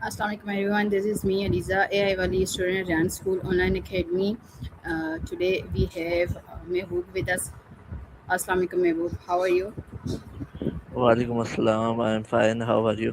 Assalamu alaikum everyone. This is me, Aliza, AI Wali student at Rand School Online Academy. Today we have Mehboob with us. Assalamu alaikum Mehboob. How are you? Walaikum assalam. I'm fine. How are you?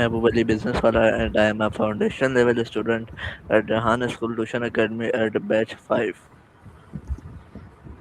Mehboob Ali Businesswala and I am a foundation level student at Rehan School Tuition Academy at batch 5.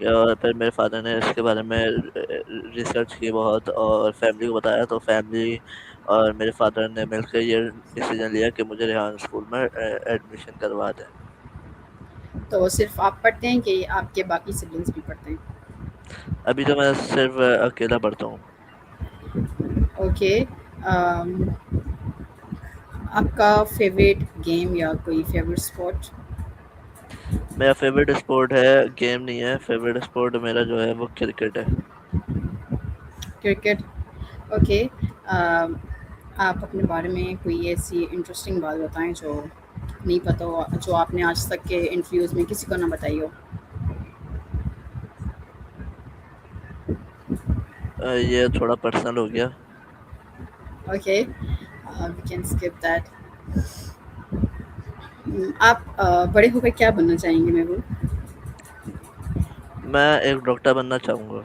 اور پھر میرے father نے اس کے بارے میں research کی بہت اور فیملی کو بتایا، تو فیملی اور میرے فادر نے مل کے یہ ڈیسیجن لیا کہ مجھے ریحان اسکول میں ایڈمیشن کروا دیں۔ تو صرف آپ پڑھتے ہیں کہ آپ کے باقی سبلنگس بھی پڑھتے ہیں؟ ابھی تو میں صرف اکیلا پڑھتا ہوں۔ اوکے، آپ کا فیوریٹ گیم یا کوئی فیوریٹ اسپورٹ؟ میرا فیوریٹ اسپورٹ ہے، گیم نہیں ہے، فیوریٹ اسپورٹ میرا جو ہے وہ کرکٹ ہے۔ Cricket, okay. آپ اپنے بارے میں کوئی ایسی انٹرسٹنگ بات بتائیں جو نہیں پتہ ہو، جو آپ نے آج تک کے انٹرویوز میں کسی کو نہ بتائی ہو۔ یہ تھوڑا پرسنل ہو گیا۔ Okay, we can skip that. آپ بڑے ہو کر کیا بننا چاہیں گے محبوب؟ میں ایک ڈاکٹر بننا چاہوں گا۔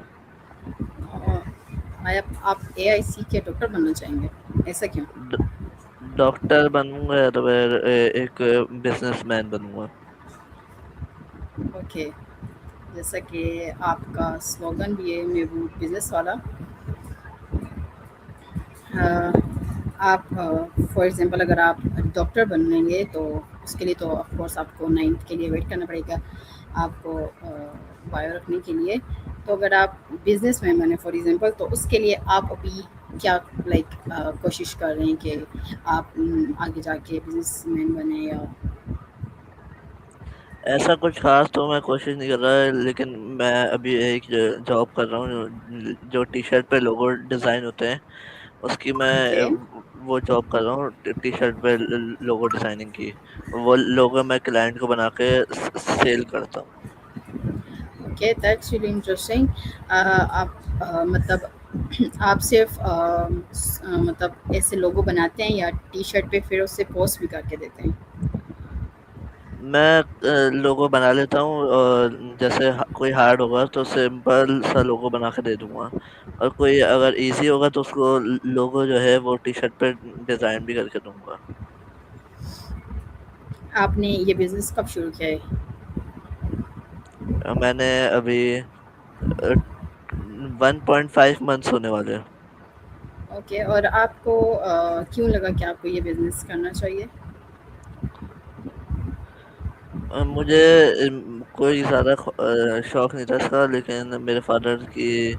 آپ اے آئی سی کے ڈاکٹر بننا چاہیں گے، ایسا کیوں؟ ڈ- ڈاکٹر بنوں گا یا تو پھر ایک بزنس مین بنوں گا۔ اوکے، جیسا کہ آپ کا سلوگن بھی ہے محبوب بزنس والا، آپ فار ایگزامپل اگر آپ ڈاکٹر بنیں گے تو اس کے لیے تو آف کورس آپ کو 9th کے لیے ویٹ کرنا پڑے گا آپ کو بایو رکھنے کے لیے۔ تو اگر آپ بزنس مین بنیں فار ایگزامپل، تو اس کے لیے آپ ابھی کیا لائک کوشش کر رہے ہیں کہ آپ آگے جا کے بزنس مین بنیں یا؟ ایسا کچھ خاص تو میں کوشش نہیں کر رہا، لیکن میں ابھی ایک جاب کر رہا ہوں جو ٹی شرٹ پہ لوگو ڈیزائن ہوتے ہیں، اس کی میں اوکے، وہ جاب کر رہا ہوں، ٹی شرٹ پہ لوگو ڈیزائننگ کی۔ وہ لوگو میں کلائنٹ کو بنا کے سیل کرتا ہوں۔ Okay, that's really interesting. آپ مطلب آپ صرف مطلب ایسے لوگو بناتے ہیں یا ٹی شرٹ پہ پھر اس سے پوسٹ بھی کر کے دیتے ہیں؟ میں لوگو بنا لیتا ہوں، اور جیسے کوئی ہارڈ ہوگا تو سمپل سا لوگو بنا کے دے دوں گا، اور کوئی اگر ایزی ہوگا تو اس کو لوگو جو ہے وہ ٹی شرٹ پہ ڈیزائن بھی کر کے دوں گا۔ آپ نے یہ بزنس کب شروع کیا ہے؟ میں نے ابھی 1.5 منتھس ہونے والے ہیں۔ اوکے، اور آپ کو کیوں لگا کہ آپ کو یہ بزنس کرنا چاہیے؟ مجھے کوئی زیادہ شوق نہیں تھا اس کا، لیکن میرے فادر کی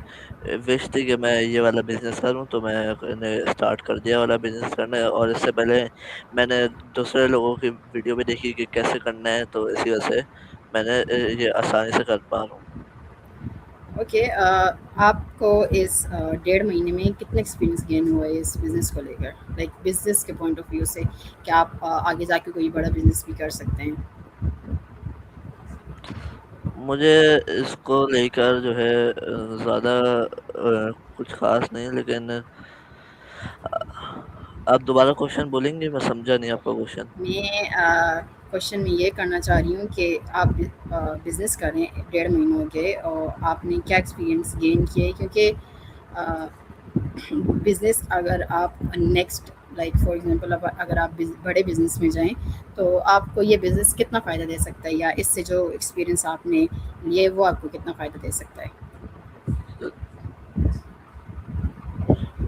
وش تھی کہ میں یہ والا بزنس کروں، تو میں نے اسٹارٹ کر دیا والا بزنس کرنا، اور اس سے پہلے میں نے دوسرے لوگوں کی ویڈیو بھی دیکھی کہ کیسے کرنا ہے، تو اسی وجہ سے میں نے یہ آسانی سے کر پا رہا ہوں۔ اوکے، آپ کو اس 1.5 مہینے میں کتنا ایکسپیرینس گین ہوا ہے اس بزنس کو لے کر، لائک بزنس کے پوائنٹ آف ویو سے کہ آپ آگے جا کے کوئی بڑا بزنس بھی کر سکتے ہیں؟ مجھے اس کو لے کر جو ہے زیادہ کچھ خاص نہیں، لیکن آپ دوبارہ کوشچن بولیں گے؟ میں سمجھا نہیں آپ کا کوشچن۔ میں کوشچن میں یہ کرنا چاہ رہی ہوں کہ آپ بزنس کریں 1.5 مہینوں کے، اور آپ نے کیا ایکسپیرینس گین کیے ہے، کیونکہ بزنس اگر آپ نیکسٹ لائک فار ایگزامپل اگر آپ بڑے بزنس میں جائیں تو آپ کو یہ بزنس کتنا فائدہ دے سکتا ہے، یا اس سے جو ایکسپیرینس آپ نے لیے وہ آپ کو کتنا فائدہ دے سکتا ہے؟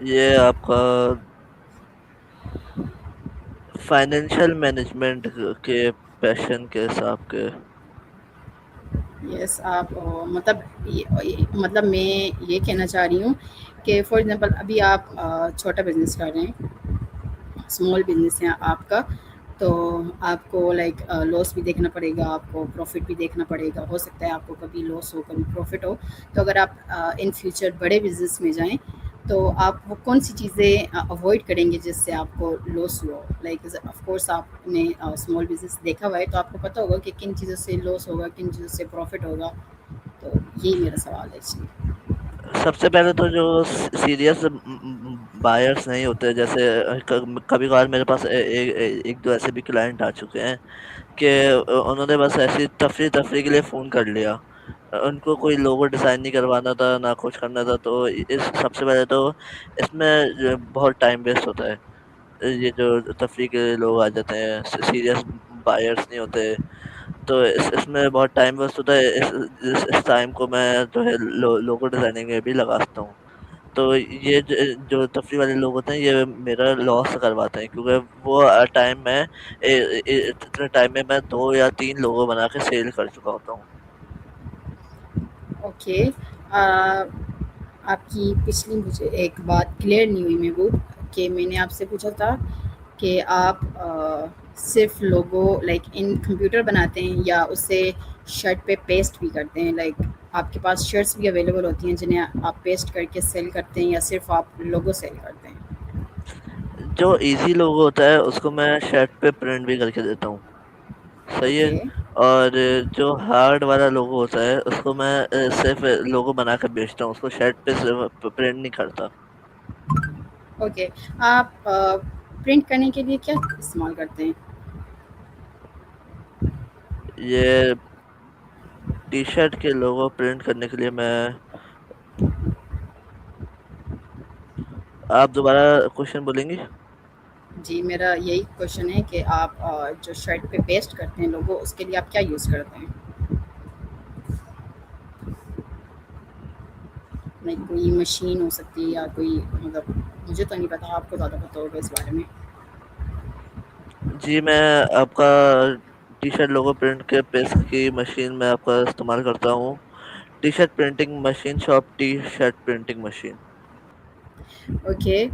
یہ آپ کا فائنینشیل مینجمنٹ کے پیشن کے حساب کے۔ یس، آپ مطلب میں یہ کہنا چاہ رہی ہوں کہ فار ایگزامپل ابھی آپ چھوٹا بزنس کر رہے ہیں، اسمال بزنس ہے آپ کا، تو آپ کو لائک لاس بھی دیکھنا پڑے گا، آپ کو پروفٹ بھی دیکھنا پڑے گا، ہو سکتا ہے آپ کو کبھی لاس ہو کبھی پروفٹ ہو۔ تو اگر آپ ان فیوچر بڑے بزنس میں جائیں تو آپ وہ کون سی چیزیں اوائڈ کریں گے جس سے آپ کو لاس ہوا ہو؟ لائک آف کورس آپ نے اسمال بزنس دیکھا ہوا ہے تو آپ کو پتہ ہوگا کہ کن چیزوں سے لاس ہوگا، کن چیزوں سے پروفٹ ہوگا، تو یہی میرا سوال ہے ایکچولی۔ سب سے پہلے تو جو سیریس بائرس نہیں ہوتے، جیسے کبھی کبھار میرے پاس ایک دو ایسے بھی کلائنٹ آ چکے ہیں کہ انہوں نے بس ایسی تفریح کے لیے فون کر لیا، ان کو کوئی لوگو ڈیزائن نہیں کروانا تھا نہ کچھ کرنا تھا، تو سب سے پہلے تو اس میں بہت ٹائم ویسٹ ہوتا ہے۔ یہ جو تفریح کے لوگ آ جاتے ہیں، سیریس بائرس نہیں ہوتے، تو اس میں بہت ٹائم ویسٹ ہوتا ہے، اس ٹائم کو میں جو ہے لوگو ڈیزائننگ میں بھی لگا سکتا ہوں۔ تو یہ جو تفریح والے لوگ ہوتے ہیں یہ میرا لاس کرواتے ہیں، کیونکہ وہ ٹائم میں اتنے ٹائم میں 2 یا 3 لوگو بنا کے سیل کر چکا ہوتا ہوں۔ اوکے، آپ کی پچھلی مجھے ایک بات کلیئر نہیں ہوئی محبوب، کہ میں نے آپ سے پوچھا تھا کہ آپ صرف لوگو لائک ان کمپیوٹر بناتے ہیں یا اسے شرٹ پہ پیسٹ بھی کرتے ہیں، لائک آپ کے پاس شرٹس بھی اویلیبل ہوتی ہیں جنہیں آپ پیسٹ کر کے سیل کرتے ہیں، یا صرف آپ لوگو سیل کرتے ہیں؟ جو ایزی لوگو ہوتا ہے اس کو میں شرٹ پہ پرنٹ بھی کر کے دیتا ہوں، صحیح ہے؟ اوکے اور جو ہارڈ والا لوگو ہوتا ہے اس کو میں صرف لوگو بنا کر بیچتا ہوں، اس کو شرٹ پہ صرف پرنٹ نہیں کرتا۔ اوکے، آپ پرنٹ کرنے کے لیے کیا استعمال کرتے ہیں؟ یہ ٹی شرٹ کے لوگو پرنٹ کرنے کے لیے میں، آپ دوبارہ کوشچن بولیں گی؟ جی، میرا یہی کوشچن ہے کہ آپ جو شرٹ پہ پیسٹ کرتے ہیں لوگو، اس کے لیے آپ کیا یوز کرتے ہیں؟ لائک کوئی مشین ہو سکتی ہے یا کوئی، مطلب مجھے تو نہیں پتا، آپ کو زیادہ پتہ ہوگا اس بارے میں۔ جی، میں آپ کا ٹی شرٹ لوگو پرنٹ کے پیس کی مشین میں آپ کا استعمال کرتا ہوں، T shirt printing machine, shop T shirt printing machine. Okay,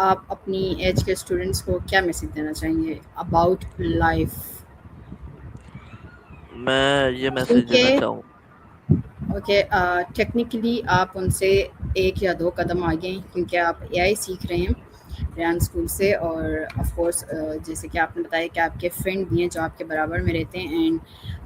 آپ اپنی ایج کے اسٹوڈنٹس کو کیا میسج دینا چاہیں گے اباؤٹ لائف؟ میں یہ میسج دینا کیونکہ چاہوں اوکے، ٹیکنیکلی آپ ان سے 1 یا 2 قدم آگے ہیں، کیونکہ آپ اے آئی سیکھ رہے ہیں ریان اسکول سے، اور آف کورس جیسے کہ آپ نے بتایا کہ آپ کے فرینڈ بھی ہیں جو آپ کے برابر میں رہتے ہیں، اینڈ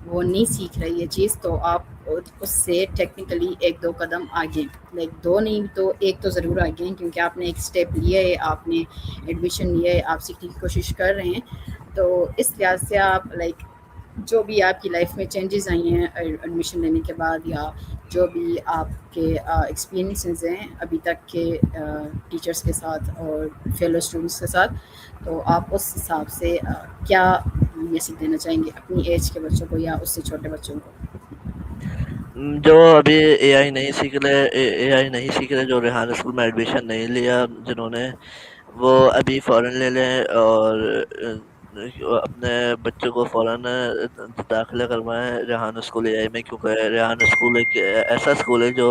وہ نہیں سیکھ رہی یہ چیز، تو آپ اس سے ٹیکنیکلی 1-2 قدم آگے ہیں، لائک 2 نہیں تو 1 تو ضرور آگے ہیں، کیونکہ آپ نے ایک اسٹیپ لیا ہے، آپ نے ایڈمیشن لیا ہے، آپ سیکھنے کی کوشش کر رہے ہیں۔ تو اس لحاظ سے آپ لائک جو بھی آپ کی لائف میں چینجز آئی ہیں ایڈمیشن لینے کے بعد، یا جو بھی آپ کے ایکسپیرینسز ہیں ابھی تک کے ٹیچرس کے ساتھ اور فیلو اسٹوڈنٹس کے ساتھ، تو آپ اس حساب سے کیا میسج دینا چاہیں گے اپنی ایج کے بچوں کو یا اس سے چھوٹے بچوں کو؟ جو ابھی اے آئی نہیں سیکھ رہے، جو ریحان اسکول میں ایڈمیشن نہیں لیا جنہوں نے، وہ ابھی فوراً لے لیں اور اپنے بچوں کو فوراً داخلہ کروائیں ریحان اسکول اے آئی میں، کیونکہ ریحان اسکول ایک ایسا اسکول ہے جو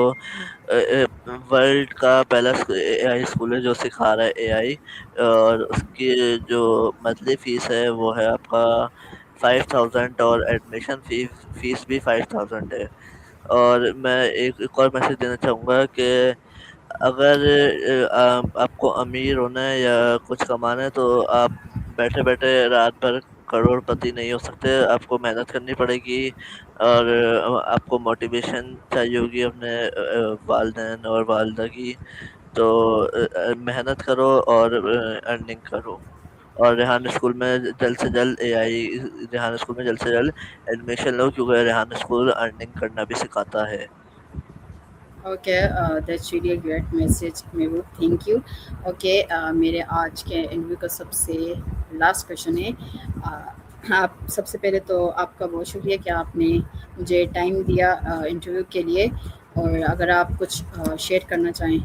ورلڈ کا پہلا اے آئی اسکول ہے جو سکھا رہا ہے اے آئی، اور اس کی جو منتھلی فیس ہے وہ ہے آپ کا 5000، اور ایڈمیشن فیس بھی 5000 ہے۔ اور میں ایک اور میسج دینا چاہوں گا کہ اگر آپ کو امیر ہونا ہے یا کچھ کمانا ہے تو آپ بیٹھے بیٹھے رات بھر کروڑ پتی نہیں ہو سکتے، آپ کو محنت کرنی پڑے گی، اور آپ کو موٹیویشن چاہیے ہوگی اپنے والدین اور والدہ کی۔ تو محنت کرو اور ارننگ کرو، اور ریحان اسکول میں جلد سے جلد ریحان اسکول میں جلد سے جلد ایڈمیشن لو، کیونکہ ریحان اسکول ارننگ کرنا بھی سکھاتا ہے۔ Okay, that's really great message محبوب، تھینک یو۔ اوکے، میرے آج کے انٹرویو کا سب سے لاسٹ کویشچن ہے، آپ سب سے پہلے تو آپ کا بہت شکریہ کہ آپ نے مجھے ٹائم دیا انٹرویو کے لیے، اور اگر آپ کچھ شیئر کرنا چاہیں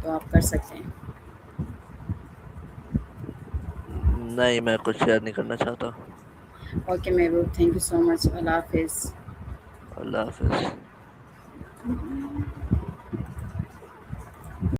تو آپ کر سکتے ہیں۔ نہیں، میں کچھ شیئر نہیں کرنا چاہتا۔ اوکے محبوب، تھینک یو سو مچ، اللہ حافظ۔ اللہ حافظ۔